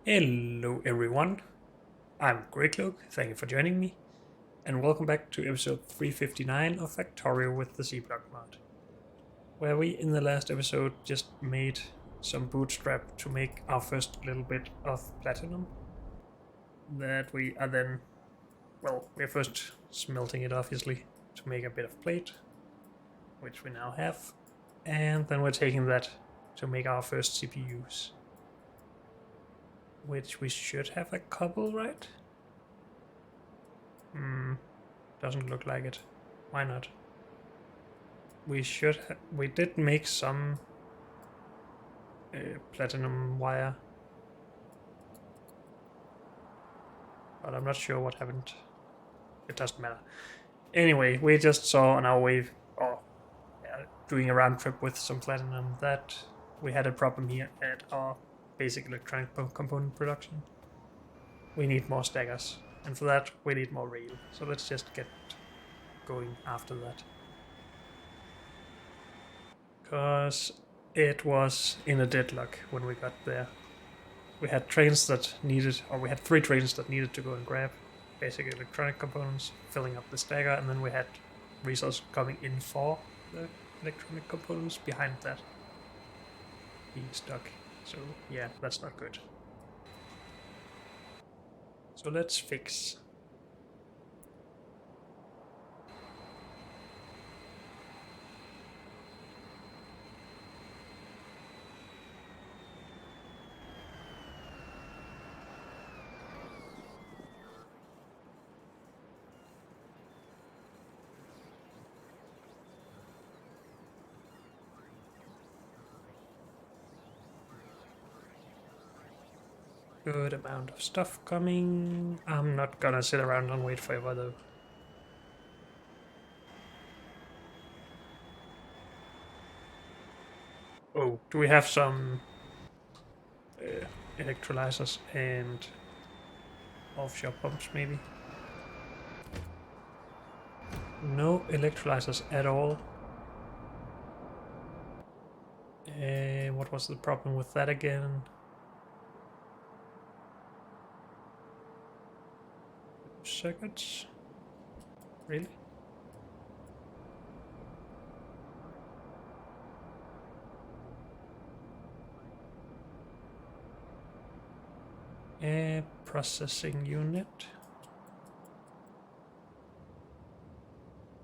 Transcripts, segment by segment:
Hello everyone, I'm Greycloak, thank you for joining me, and welcome back to episode 359 of Factorio with the C-Block mod, where we in the last episode just made some bootstrap to make our first little bit of platinum, that we are then, we're first smelting it obviously to make a bit of plate, which we now have, and then we're taking that to make our first CPUs, which we should have a couple, right? Doesn't look like it. Why not? We did make some platinum wire, but I'm not sure what happened. It doesn't matter. Anyway, we just saw on our way, or doing a round trip with some platinum, that we had a problem here at our basic electronic component production. We need more stackers, and for that we need more rail. So let's just get going after that. Because it was in a deadlock when we got there. We had trains that needed, or we had 3 trains that needed to go and grab basic electronic components, filling up the stacker, and then we had resources coming in for the electronic components behind that being stuck. So yeah, that's not good. So let's fix. Good amount of stuff coming. I'm not gonna sit around and wait forever though. Oh, do we have some electrolyzers and offshore pumps maybe? No electrolyzers at all. What was the problem with that again? Circuits? Really? Processing unit.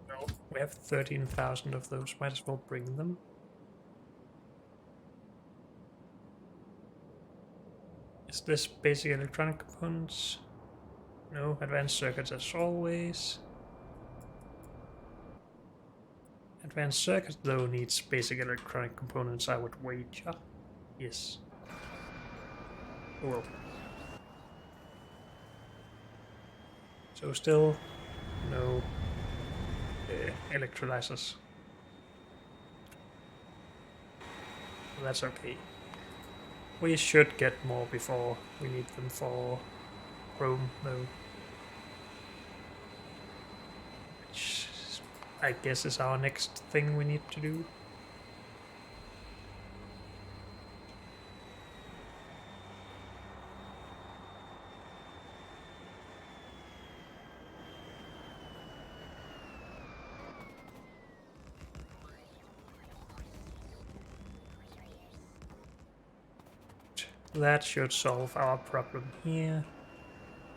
No, we have 13,000 of those. Might as well bring them. Is this basic electronic components? No, advanced circuits as always. Advanced circuit though needs basic electronic components, I would wager. Yes. Oh well. So still no electrolyzers. That's okay. We should get more before we need them for Chrome though. Which I guess is our next thing we need to do. That should solve our problem here.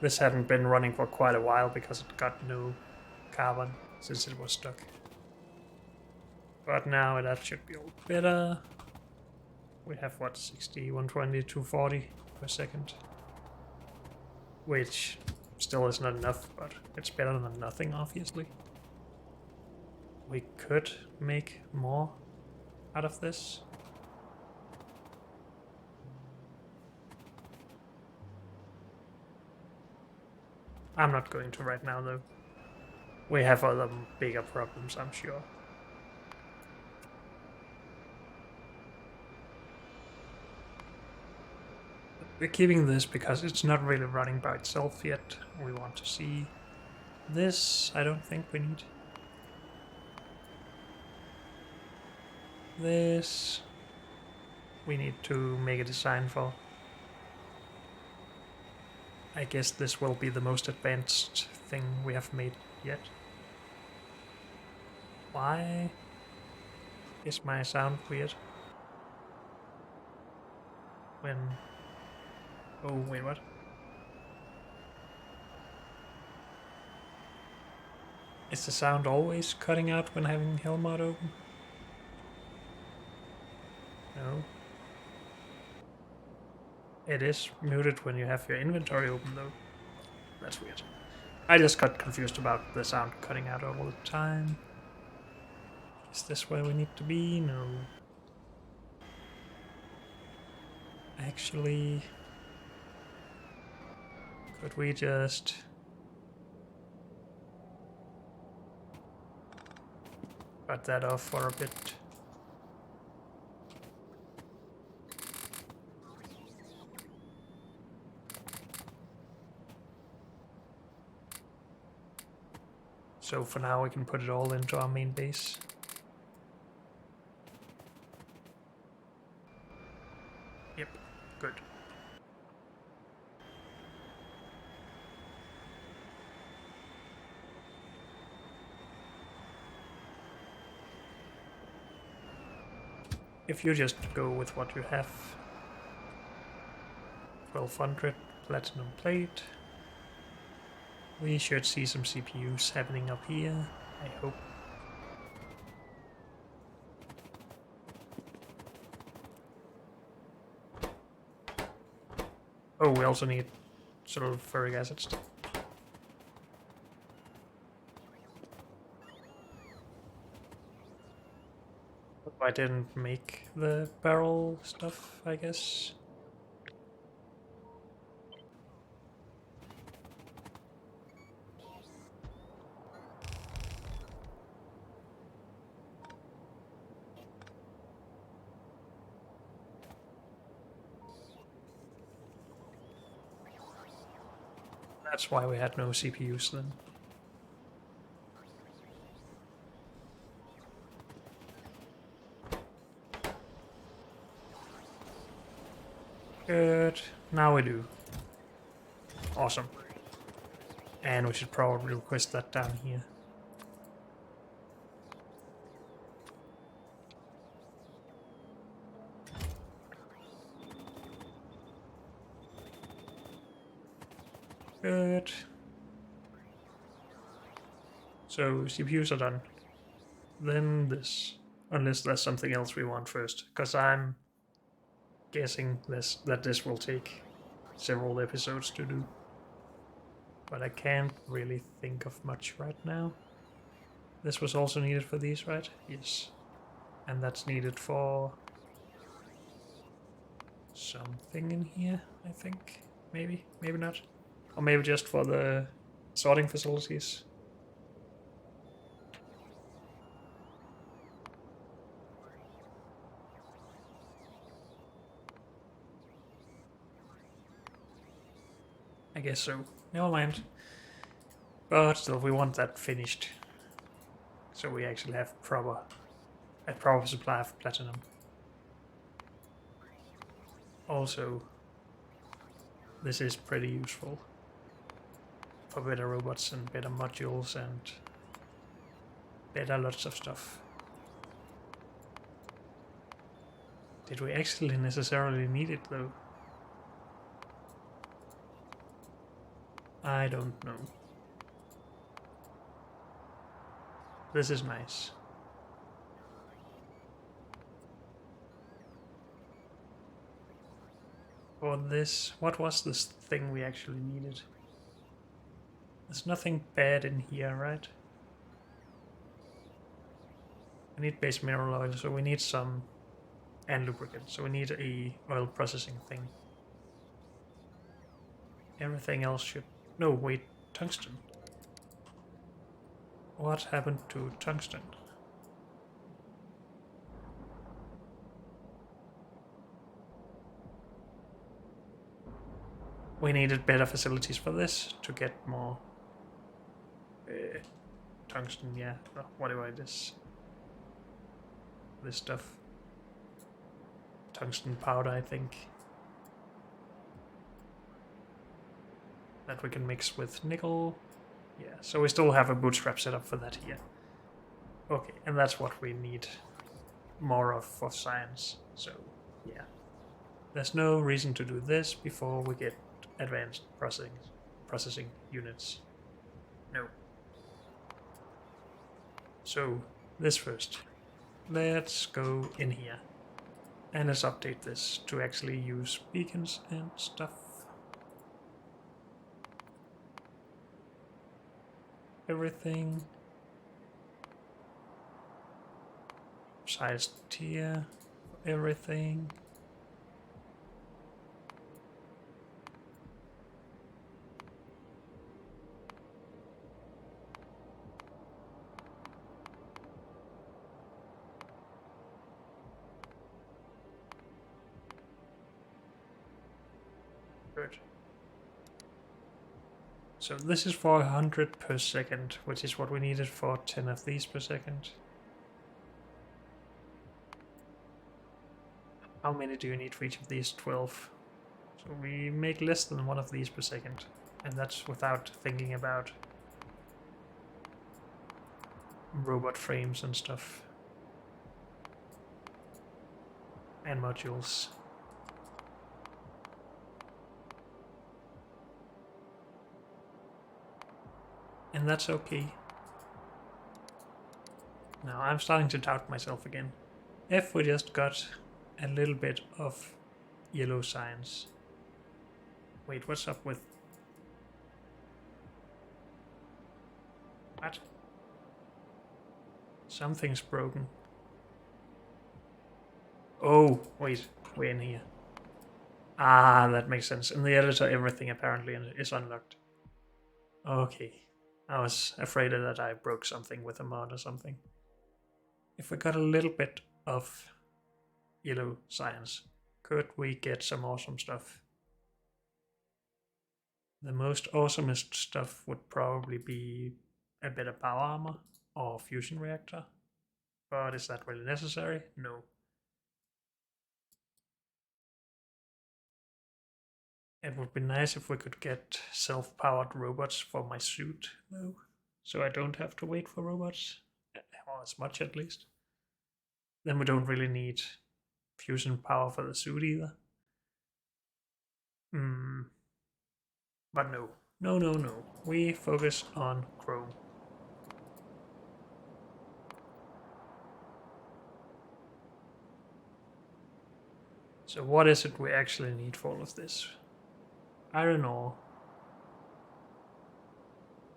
This hadn't been running for quite a while because it got no carbon since it was stuck. But now that should be all better. We have what, 60, 120, 240 per second. Which still is not enough, but it's better than nothing, obviously. We could make more out of this. I'm not going to right now, though. We have other bigger problems, I'm sure. We're keeping this because it's not really running by itself yet. We want to see this. I don't think we need this. We need to make a design for. I guess this will be the most advanced thing we have made yet. Why is my sound weird? When... Oh, wait, what? Is the sound always cutting out when having Helm mod open? No. It is muted when you have your inventory open though. That's weird. I just got confused about the sound cutting out all the time. Is this where we need to be? No. Actually... Could we just... cut that off for a bit? So for now we can put it all into our main base. Yep, good. If you just go with what you have, 1200 platinum plate, we should see some CPUs happening up here, I hope. Oh, we also need sulfuric acid still. I didn't make the barrel stuff, I guess. That's why we had no CPUs then. Good. Now we do. Awesome. And we should probably request that down here. Good. So CPUs are done. Then this. Unless there's something else we want first. Because I'm guessing that this will take several episodes to do. But I can't really think of much right now. This was also needed for these, right? Yes. And that's needed for something in here, I think. Maybe, maybe not. Or maybe just for the sorting facilities. I guess so. Never mind. But still, we want that finished. So we actually have a proper supply of platinum. Also, this is pretty useful for better robots and better modules and better lots of stuff. Did we actually necessarily need it though? I don't know. This is nice. For this, what was this thing we actually needed? There's nothing bad in here, right? We need base mineral oil, so we need some, and lubricant, so we need a oil processing thing. Everything else should... No, wait, tungsten. What happened to tungsten? We needed better facilities for this to get more tungsten, yeah, whatever it is. This stuff. Tungsten powder, I think. that we can mix with nickel. Yeah, so we still have a bootstrap setup for that here. Okay, and that's what we need more of for science. So, yeah. There's no reason to do this before we get advanced processing units. No. So, this first. Let's go in here. And let's update this to actually use beacons and stuff. Everything. Size tier. Everything. Good. So this is for 100 per second, which is what we needed for 10 of these per second. How many do you need for each of these? 12. So we make less than one of these per second. And that's without thinking about robot frames and stuff. And modules. And that's okay. Now I'm starting to doubt myself again. If we just got a little bit of yellow science. Wait, what's up with... What? Something's broken. Oh, wait, we're in here. Ah, that makes sense. In the editor, everything apparently is unlocked. Okay. I was afraid that I broke something with a mod or something. If we got a little bit of yellow science, could we get some awesome stuff? The most awesomest stuff would probably be a better power armor or fusion reactor. But is that really necessary? No. It would be nice if we could get self-powered robots for my suit, though. So I don't have to wait for robots. Or as much, at least. Then we don't really need fusion power for the suit either. But no. No. We focus on Chrome. So what is it we actually need for all of this? Iron ore.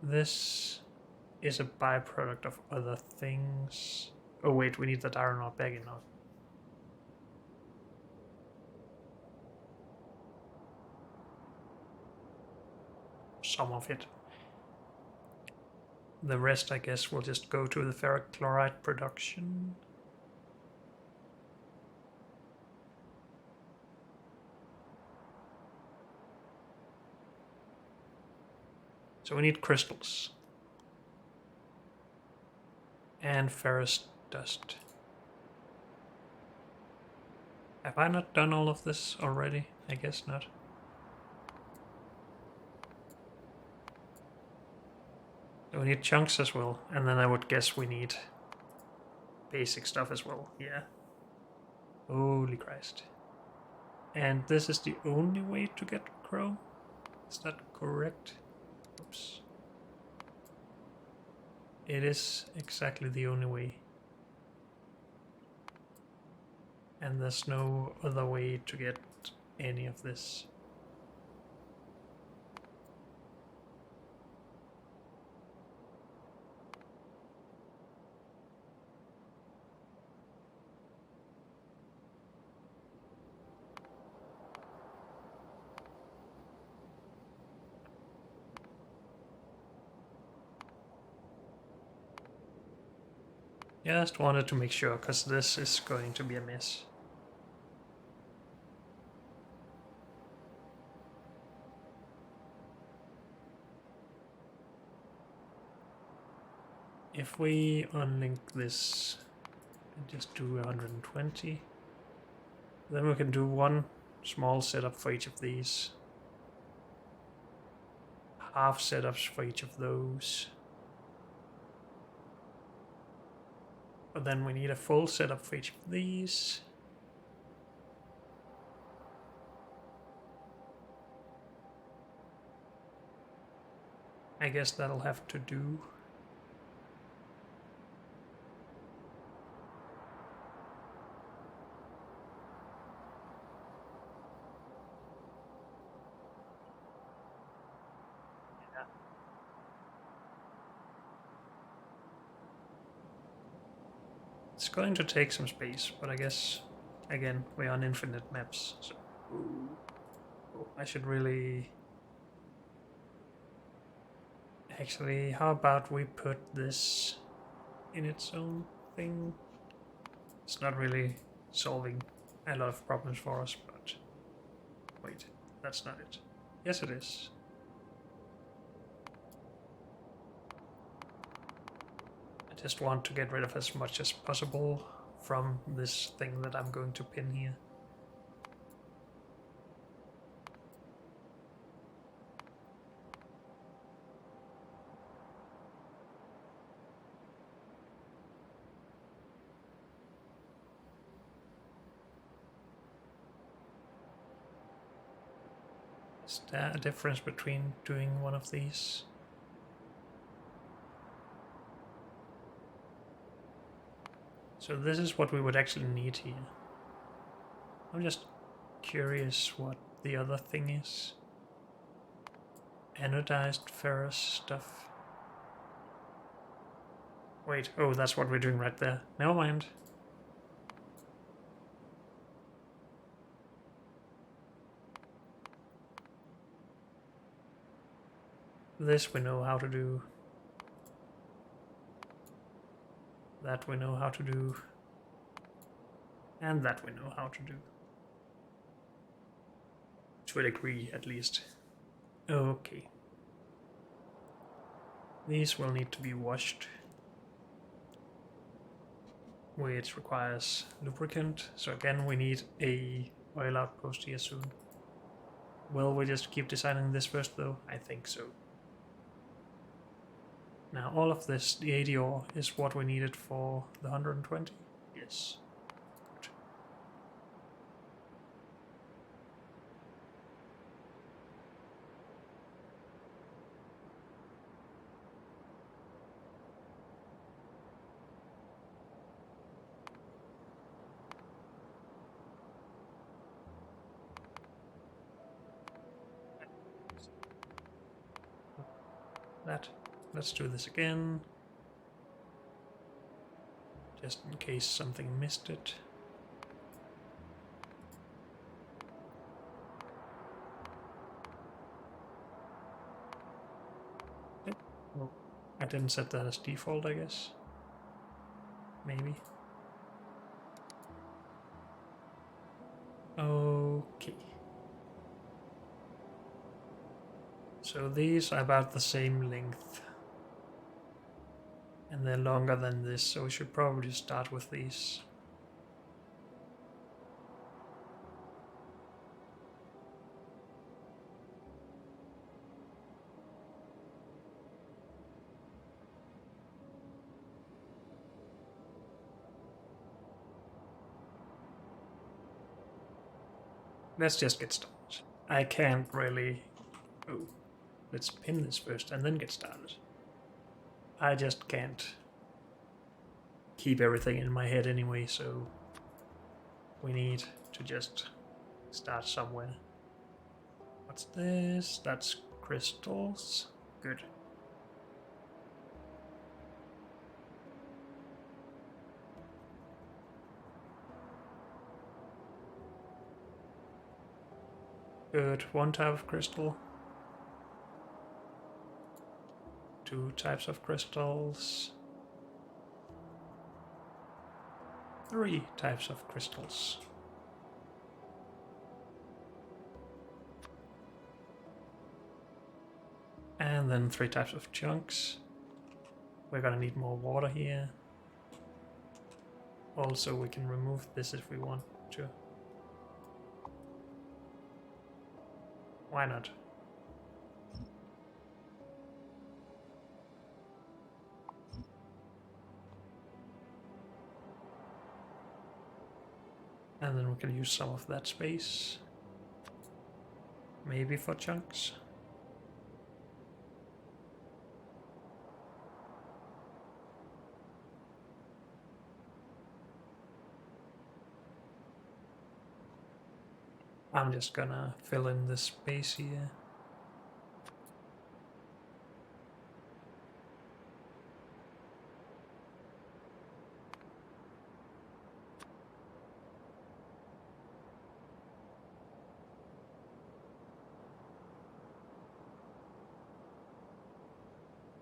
This is a byproduct of other things. Oh wait, we need that iron ore back in now. Some of it. The rest, I guess, will just go to the ferric chloride production. So we need crystals. And ferrous dust. Have I not done all of this already? I guess not. So we need chunks as well, and then I would guess we need basic stuff as well, yeah. Holy Christ. And this is the only way to get chrome? Is that correct? Oops. It is exactly the only way. And there's no other way to get any of this. Yeah, I just wanted to make sure, because this is going to be a mess. If we unlink this and just do 120, then we can do one small setup for each of these. half setups for each of those. But then we need a full setup for each of these. I guess that'll have to do. It's going to take some space, but I guess, again, we're on infinite maps, so... Oh, I should really... Actually, how about we put this in its own thing? It's not really solving a lot of problems for us, but... Wait, that's not it. Yes, it is. I just want to get rid of as much as possible from this thing that I'm going to pin here. Is there a difference between doing one of these? So this is what we would actually need here. I'm just curious what the other thing is. Anodized ferrous stuff. Wait, oh, that's what we're doing right there. Never mind. This we know how to do. That we know how to do. And that we know how to do. To a degree, at least. Okay. These will need to be washed, which requires lubricant. So again, we need a oil outpost here soon. Will we just keep designing this first though? I think so. Now all of this, the 80 ore, is what we needed for the 120? Yes. Let's do this again. Just in case something missed it. Oh, I didn't set that as default, I guess. Maybe. Okay. So these are about the same length. And they're longer than this, so we should probably start with these. Let's just get started. I can't really... Oh, let's pin this first and then get started. I just can't keep everything in my head anyway, so we need to just start somewhere. What's this? That's crystals. Good. Good. One type of crystal. Two types of crystals. Three types of crystals. And then three types of chunks. We're gonna need more water here. Also, we can remove this if we want to. Why not? we can use some of that space. Maybe for chunks. I'm just gonna fill in this space here.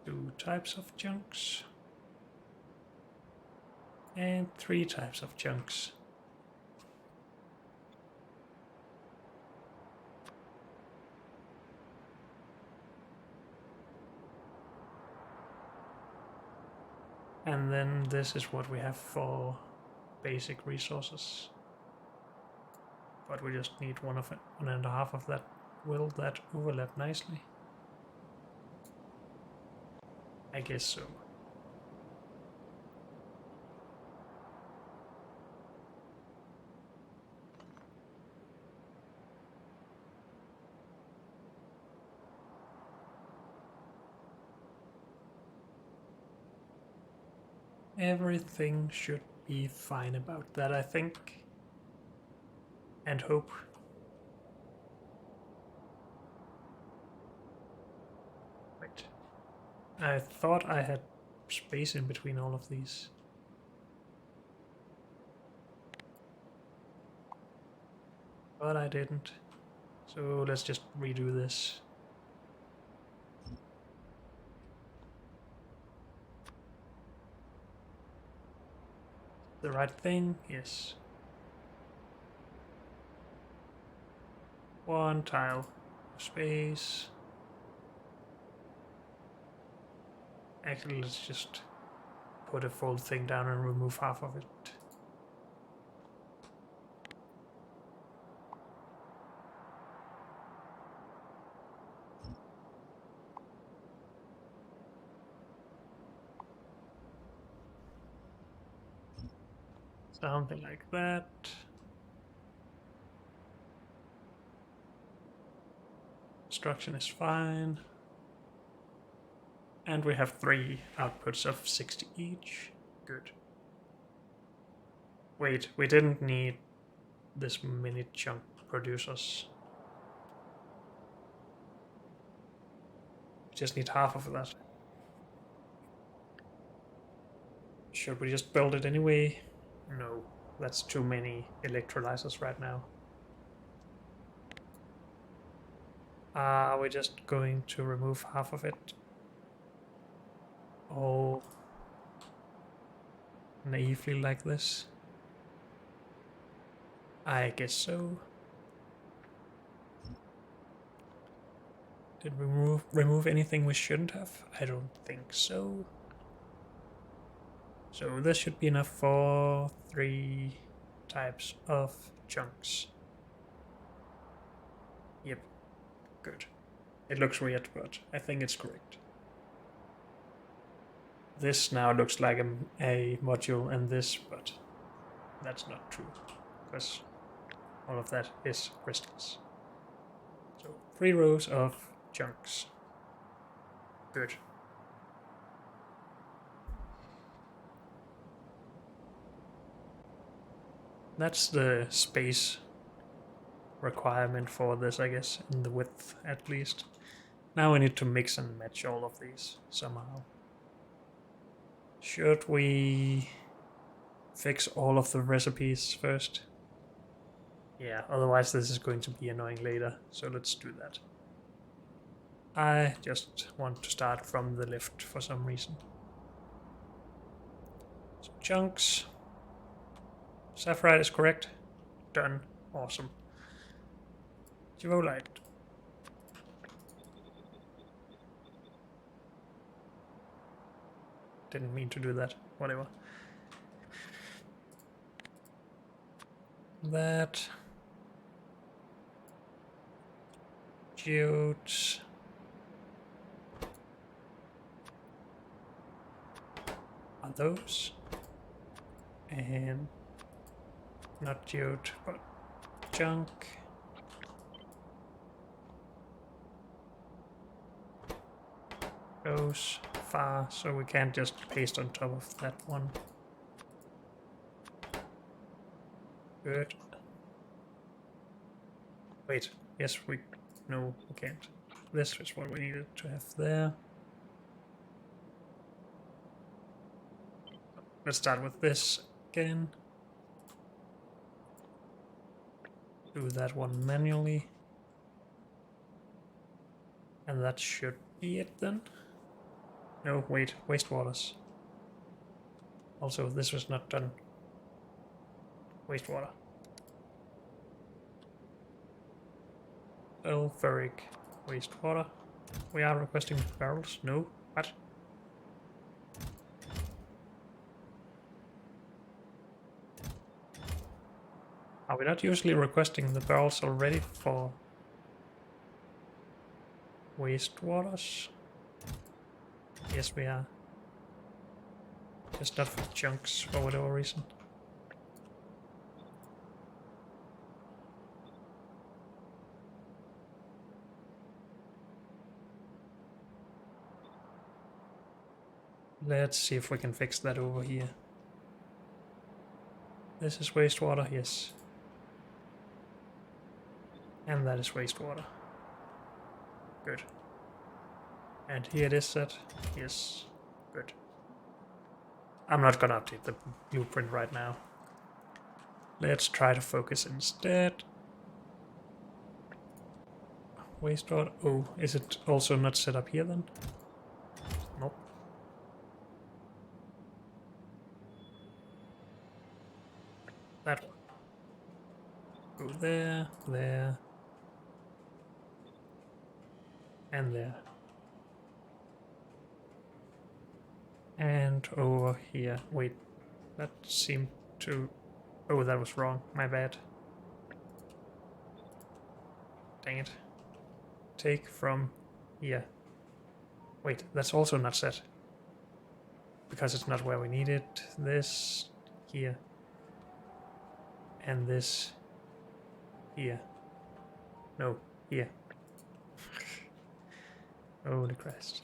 Two types of chunks. And 3 types of chunks. And then this is what we have for basic resources. But we just need 1.5 of that. Will that overlap nicely? I guess so. Everything should be fine about that, I think. And hope. Wait. I thought I had space in between all of these. But I didn't. So let's just redo this. The right thing? Yes. 1 tile. Space. Actually, let's just put a full thing down and remove half of it. Something like that. Construction is fine. And we have 3 outputs of 60 each. Good. Wait, we didn't need this many chunk producers. We just need half of that. Should we just build it anyway? No, that's too many electrolyzers right now. Are we just going to remove half of it? Oh, naively like this? I guess so. Did we remove anything we shouldn't have? I don't think so. So this should be enough for 3 types of chunks. Yep, good. It looks weird, but I think it's correct. This now looks like a module and this, but that's not true, because all of that is crystals. So 3 rows of chunks. Good. That's the space requirement for this, I guess, in the width at least. Now we need to mix and match all of these somehow. Should we fix all of the recipes first? Yeah, otherwise this is going to be annoying later, so let's do that. I just want to start from the left for some reason. So chunks. Sapphire is correct. Done. Awesome. Duolite. Didn't mean to do that. Whatever. That. Geodes. Are those. And Not geode, but junk. Goes far, so we can't just paste on top of that one. Good. Wait, yes, no, we can't. This is what we needed to have there. Let's start with this again. Do that one manually. And that should be it then. No, wait, wastewaters. Also, this was not done. Wastewater. Sulfuric wastewater. We are requesting barrels. No, what? Are we not usually requesting the barrels already for wastewaters? Yes, we are. Just not for chunks for whatever reason. Let's see if we can fix that over here. This is wastewater, yes. And that is wastewater. Good. And here it is set. Yes. Good. I'm not gonna update the blueprint right now. Let's try to focus instead. Wastewater. Oh, is it also not set up here then? Nope. That one. Go there, there. And there. And over here. Wait, that seemed to... Oh, that was wrong. My bad. Dang it. Take from here. Wait, that's also not set. Because it's not where we need it. This here. And this here. No, here. Holy Christ.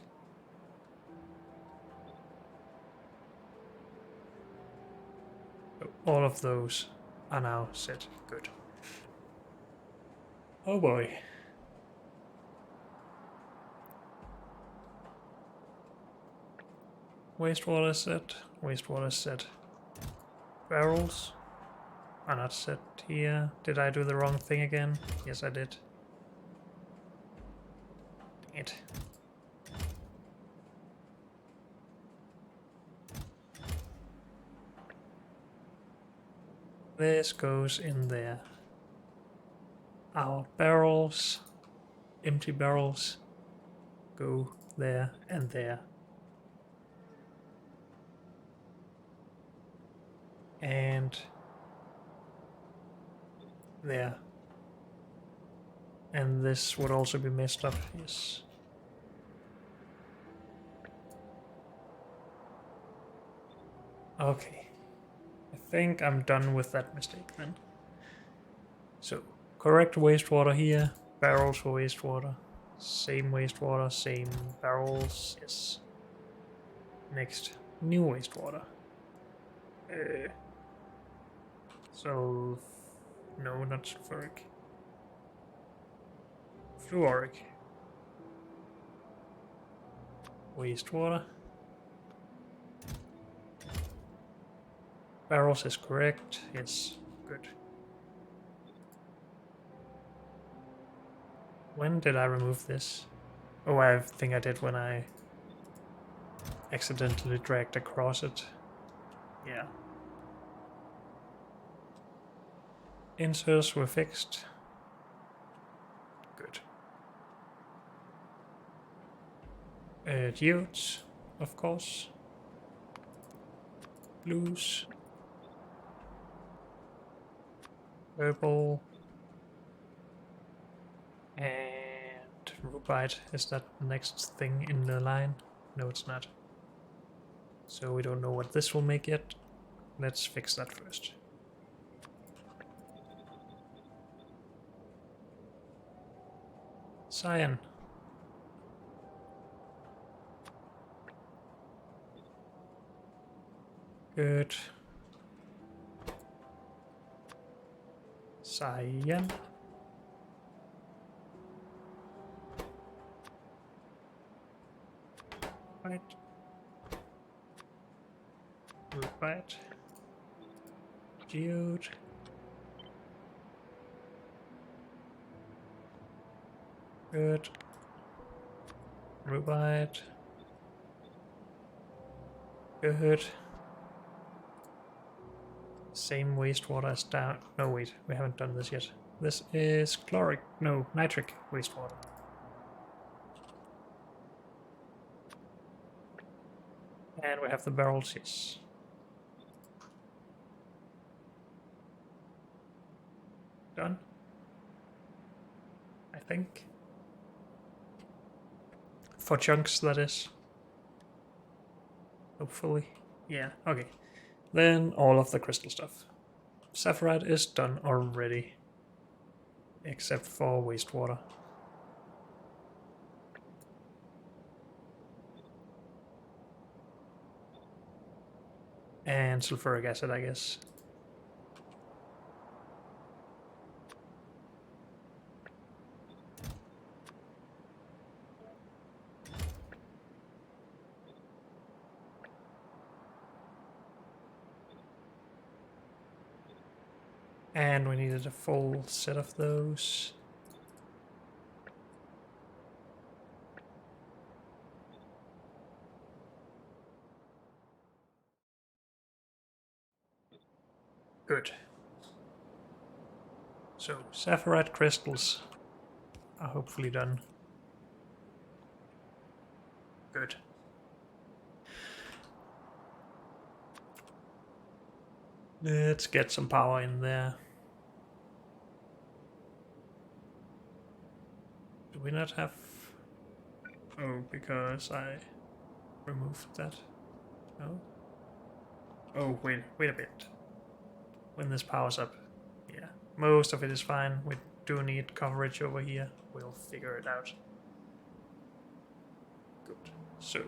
All of those are now set. Good. Oh boy. Wastewater set. Wastewater set. Barrels are not set here. Did I do the wrong thing again? Yes, I did. Dang it. This goes in there. Our barrels, empty barrels, go there and there. And there. And this would also be messed up, yes. Okay. I think I'm done with that mistake then. So, correct wastewater here, barrels for wastewater, same wastewater, same barrels, yes. Next, new wastewater. So, no, not sulfuric. Fluoric. Wastewater. Barrels is correct, yes, good. When did I remove this? Oh, I think I did when I accidentally dragged across it. Yeah. Inserts were fixed. Good. Geodes, of course. Blues. Purple. And rubite. Is that the next thing in the line? No, it's not. So we don't know what this will make yet. Let's fix that first. Cyan. Good. Cyan. Right. Right. Geode. Good. Rubite. Good. Same wastewater as down. No, wait, we haven't done this yet. This is chloric. No, nitric wastewater. And we have the barrels, yes. Done. I think. For chunks, that is. Hopefully. Yeah, okay. Then all of the crystal stuff. Sapphirite is done already. Except for wastewater. And sulfuric acid, I guess. And we needed a full set of those. Good. So, sapphirite crystals are hopefully done. Good. Let's get some power in there. Do we not have... Oh, because I removed that. No? Oh, wait a bit. When this powers up. Yeah, most of it is fine. We do need coverage over here. We'll figure it out. Good. So,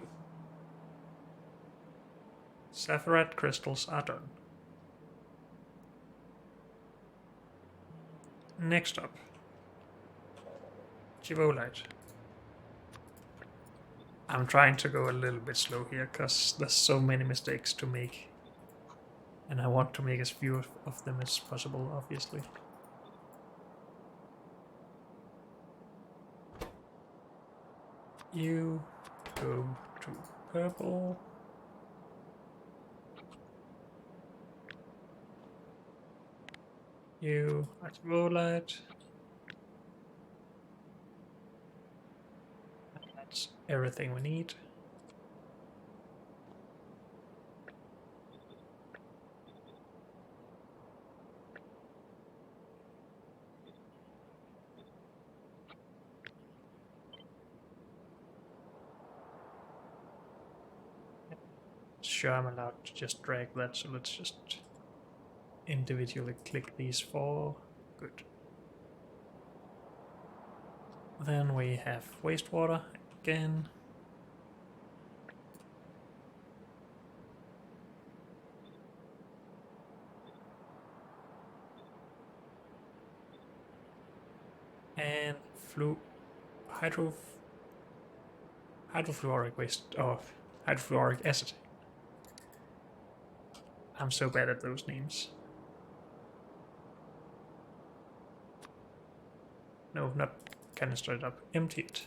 sapphirite crystals are done. Next up, Chivolite. I'm trying to go a little bit slow here because there's so many mistakes to make. And I want to make as few of them as possible, obviously. You go to purple. You are Chivolite. That's everything we need. Sure, I'm allowed to just drag that, so let's just individually click these four. Good. Then we have wastewater again. And hydrofluoric waste, oh, hydrofluoric acid. I'm so bad at those names. No, not canistered up, emptied.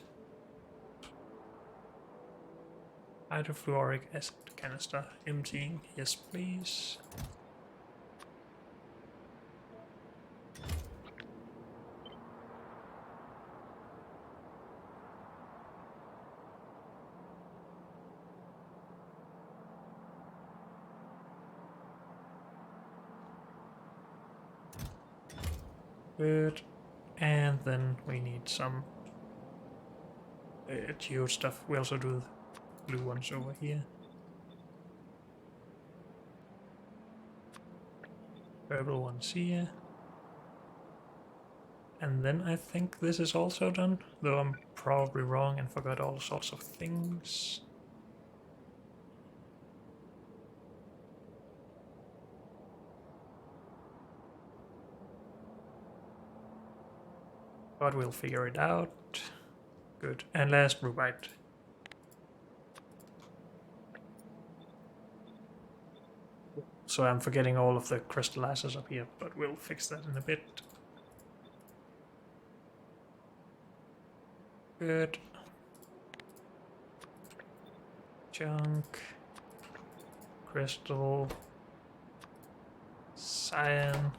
Hydrofluoric acid canister, emptying, yes please. Good. And then we need some geode stuff. We also do the blue ones over here. Purple ones here. And then I think this is also done, though I'm probably wrong and forgot all sorts of things. But we'll figure it out. Good. And last rubite. So I'm forgetting all of the crystallizers up here, but we'll fix that in a bit. Good. Junk. Crystal. Cyan.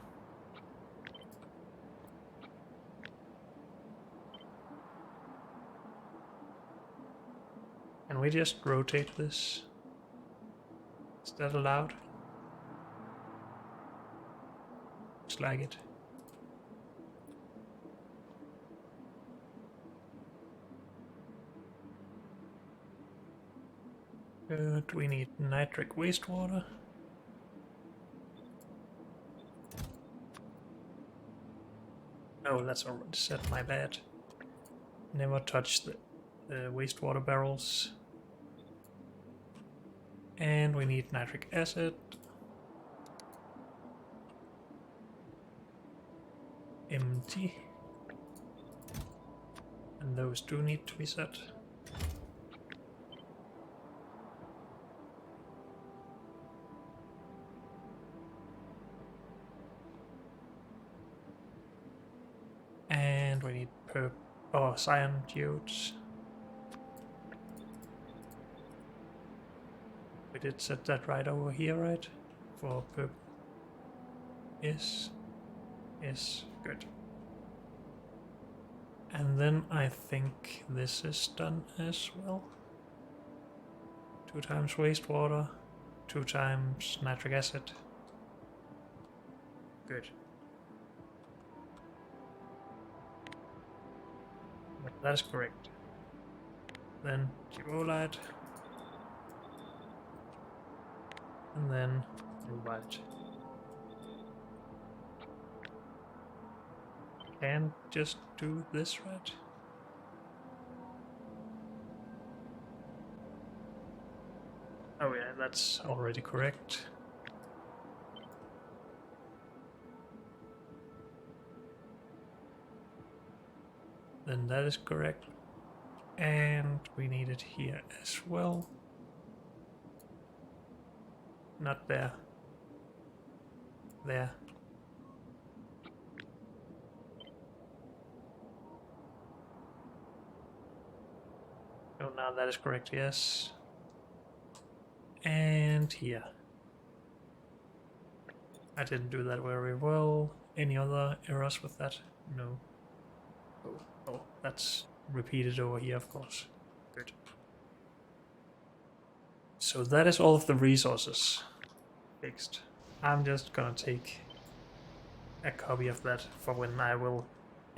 Can we just rotate this? Is that allowed? Looks like it. Good, we need nitric wastewater. Oh, that's already set, my bad. Never touch the wastewater barrels. And we need nitric acid. Empty. And those do need to be set. And we need cyan geodes. We did set that right over here, right? For purple. Yes. Yes, good. And then I think this is done as well. 2 times wastewater, 2 times nitric acid. Good. That is correct. Then geolite. And then rubite. And just do this right. Oh yeah, that's already correct. Then that is correct. And we need it here as well. Not there. There. Oh, now that is correct, yes. And here. I didn't do that very well. Any other errors with that? No. Oh, that's repeated over here, of course. Good. So that is all of the resources fixed. I'm just gonna take a copy of that for when I will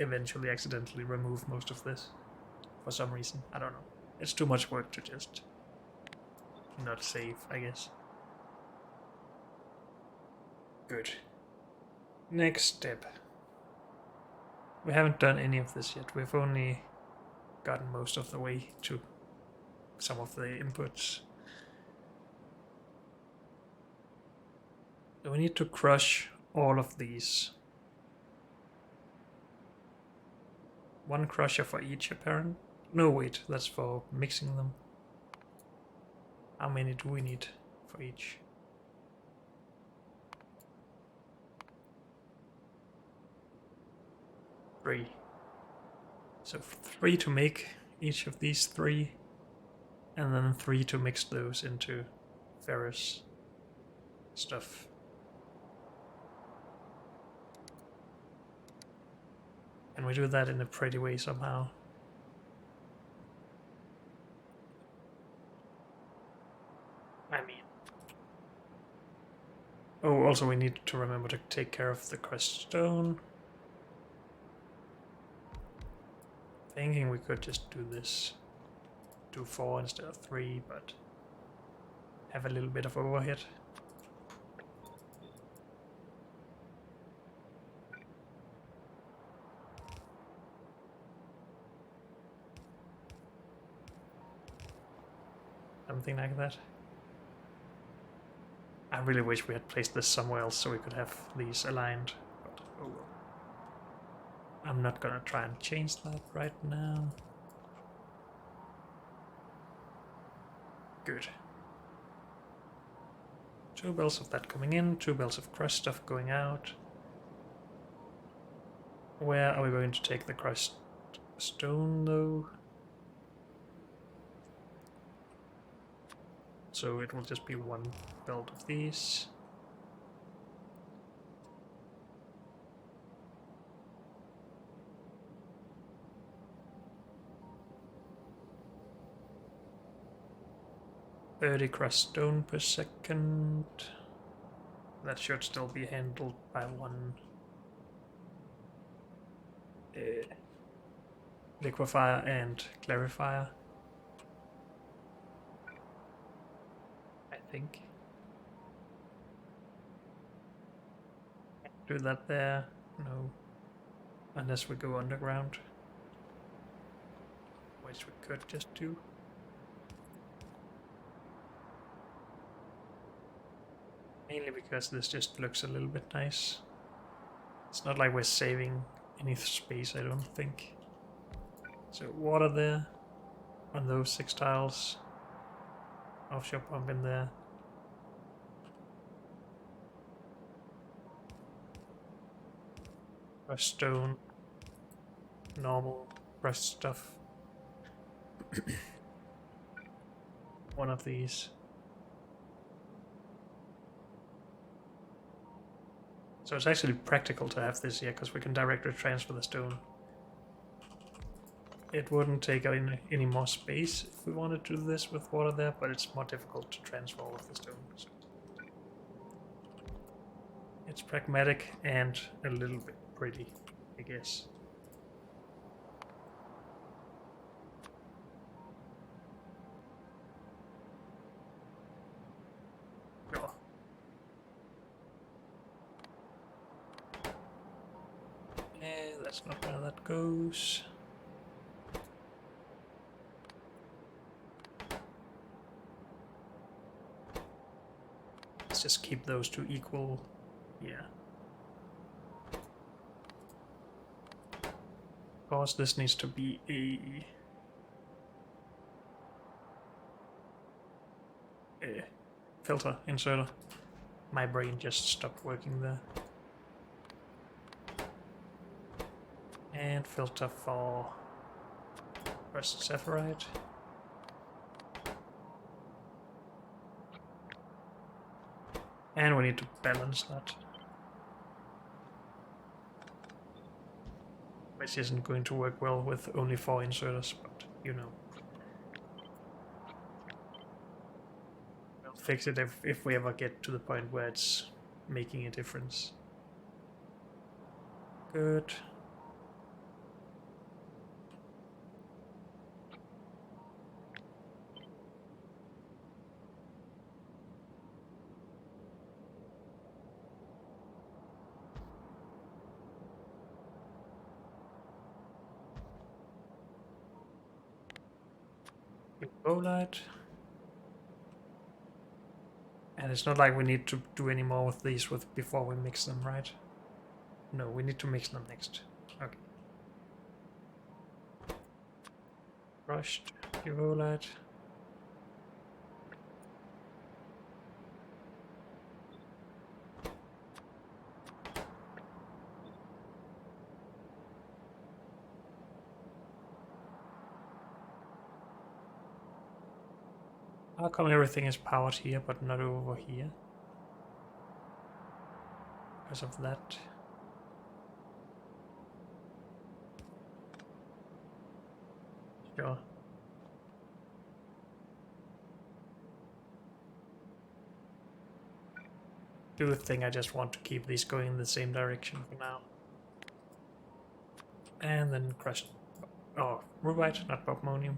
eventually accidentally remove most of this. For some reason, I don't know. It's too much work to just not save, I guess. Good. Next step. We haven't done any of this yet. We've only gotten most of the way to some of the inputs. So we need to crush all of these. 1 crusher for each apparent. No, wait, that's for mixing them. How many do we need for each? 3. So 3 to make each of these 3, and then 3 to mix those into ferrous stuff. Can we do that in a pretty way somehow? I mean... Oh, also we need to remember to take care of the crushed stone. Thinking we could just do this. Do 4 instead of 3, but have a little bit of overhead. something like that. I really wish we had placed this somewhere else so we could have these aligned, but oh well. I'm not gonna try and change that right now. Good. 2 bells of that coming in, 2 bells of crushed stuff going out. Where are we going to take the crushed stone though? So it will just be 1 belt of these. $30 crushed stone per second. That should still be handled by 1 liquefier and clarifier. I think. Do that there? No. Unless we go underground. Which we could just do. Mainly because this just looks a little bit nice. It's not like we're saving any space, I don't think. So water there on those 6 tiles. Offshore pump in there. Crushed stone. Normal crushed stuff. One of these. So it's actually practical to have this here, because we can directly transfer the stone. It wouldn't take any more space if we wanted to do this with water there, but it's more difficult to transfer all of the stone. So it's pragmatic and a little bit pretty, I guess. That's not where that goes. Let's just keep those 2 equal. Yeah. Of course, this needs to be a filter inserter. My brain just stopped working there. And filter for crushed sapphirite. And we need to balance that. Which isn't going to work well with only 4 inserters, but you know. We'll fix it if we ever get to the point where it's making a difference. Good. Light. And it's not like we need to do any more with these before we mix them, right? No, we need to mix them next. Okay. Crushed light. How come everything is powered here but not over here? Because of that. Sure. Good thing, I just want to keep these going in the same direction for now. And then crushed. Oh, rubite, not bobmonium.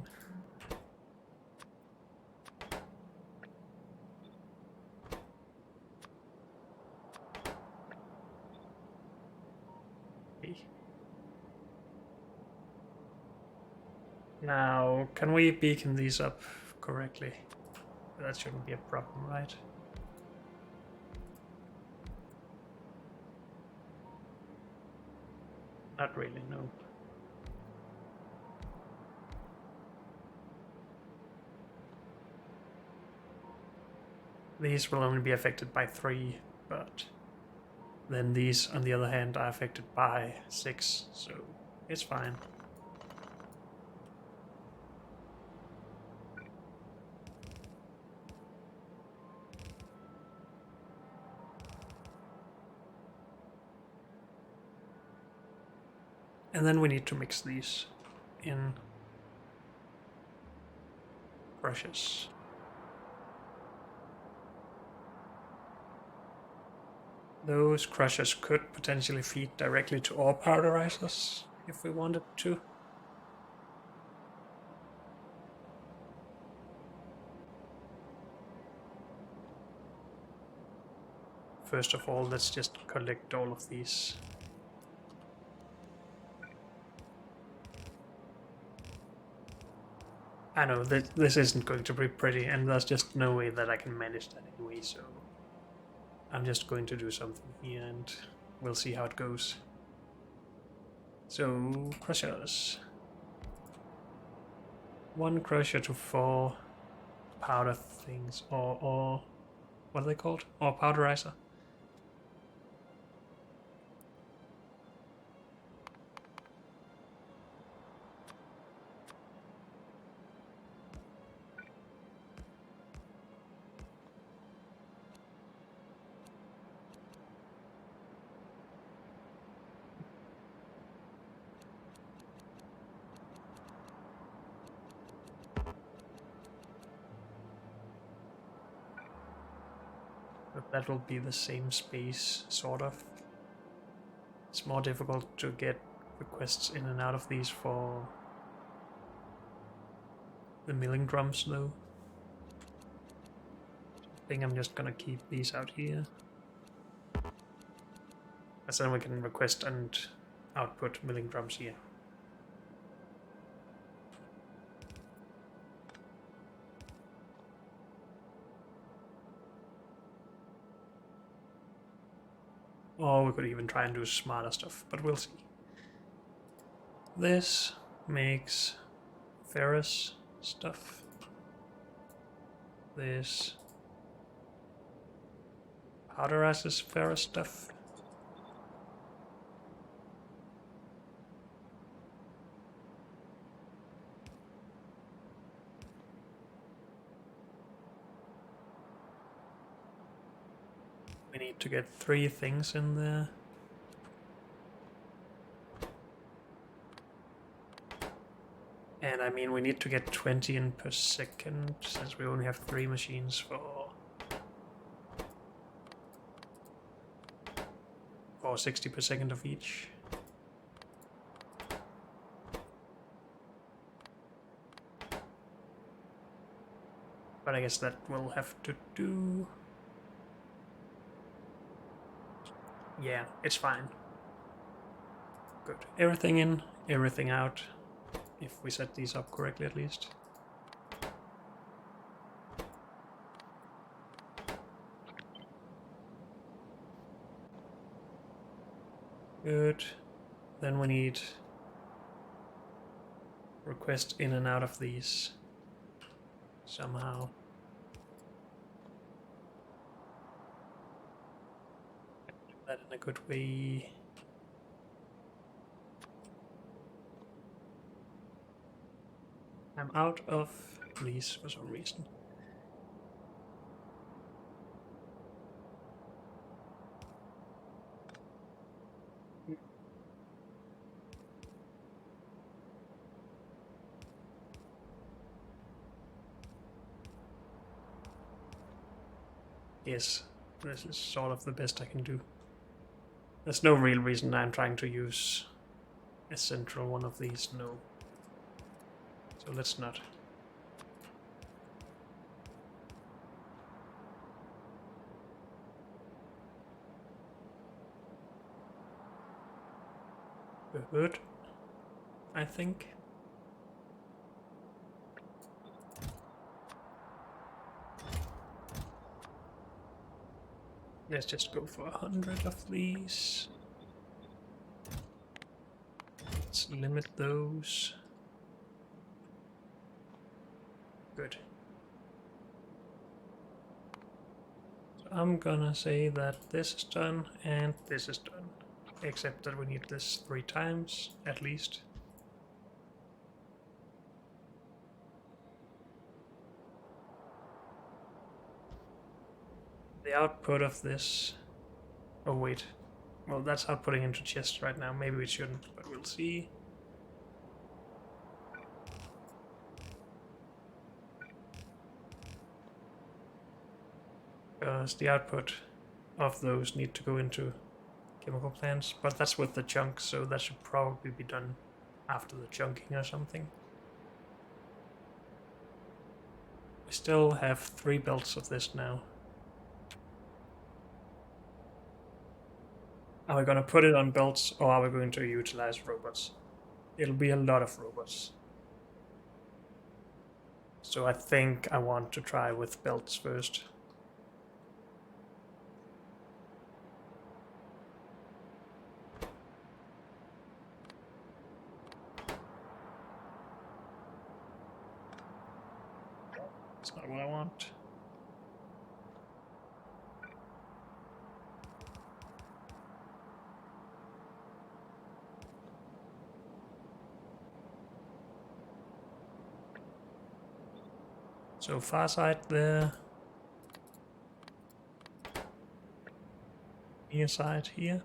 Now, can we beacon these up correctly? That shouldn't be a problem, right? Not really, no. These will only be affected by 3, but then these, on the other hand, are affected by 6, so it's fine. And then we need to mix these in brushes. Those crushers could potentially feed directly to ore powderizers if we wanted to. First of all, let's just collect all of these. I know that this isn't going to be pretty, and there's just no way that I can manage that anyway, so I'm just going to do something here and we'll see how it goes. So, crushers. 1 crusher to 4 powder things, or what are they called? Or powderizer. But that will be the same space, sort of. It's more difficult to get requests in and out of these for the milling drums, though. I think I'm just gonna keep these out here. As then we can request and output milling drums here. Or we could even try and do smarter stuff, but we'll see. This makes ferrous stuff. This powderizes ferrous stuff. We need to get 3 things in there. And I mean, we need to get 20 in per second, since we only have 3 machines for 60 per second of each. But I guess that we'll have to do. Yeah, it's fine. Good. Everything in, everything out. If we set these up correctly, at least. Good. Then we need request in and out of these somehow. Do that in a good way. I'm out of these for some reason. Yes, this is sort of the best I can do. There's no real reason I'm trying to use a central one of these, no. So let's not. Good, I think. Let's just go for 100 of these. Let's limit those. Good. So I'm gonna say that this is done and this is done. Except that we need this 3 times, at least. The output of this... Oh wait. Well, that's outputting into chests right now. Maybe we shouldn't, but we'll see. Because the output of those need to go into chemical plants, but that's with the chunks, so that should probably be done after the chunking or something. We still have 3 belts of this now. Are we going to put it on belts, or are we going to utilize robots? It'll be a lot of robots. So I think I want to try with belts first. That's not what I want. So far side there. Near side here.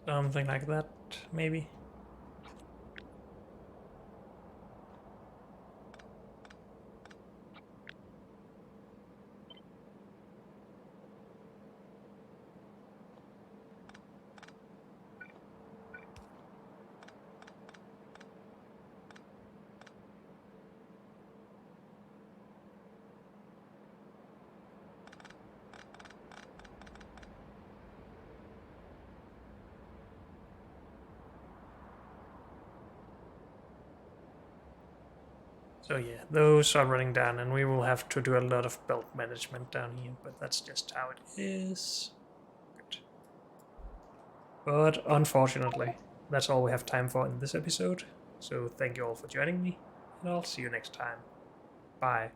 Something like that, maybe. So yeah, those are running down, and we will have to do a lot of belt management down here, but that's just how it is. Good. But unfortunately, that's all we have time for in this episode. So thank you all for joining me, and I'll see you next time. Bye.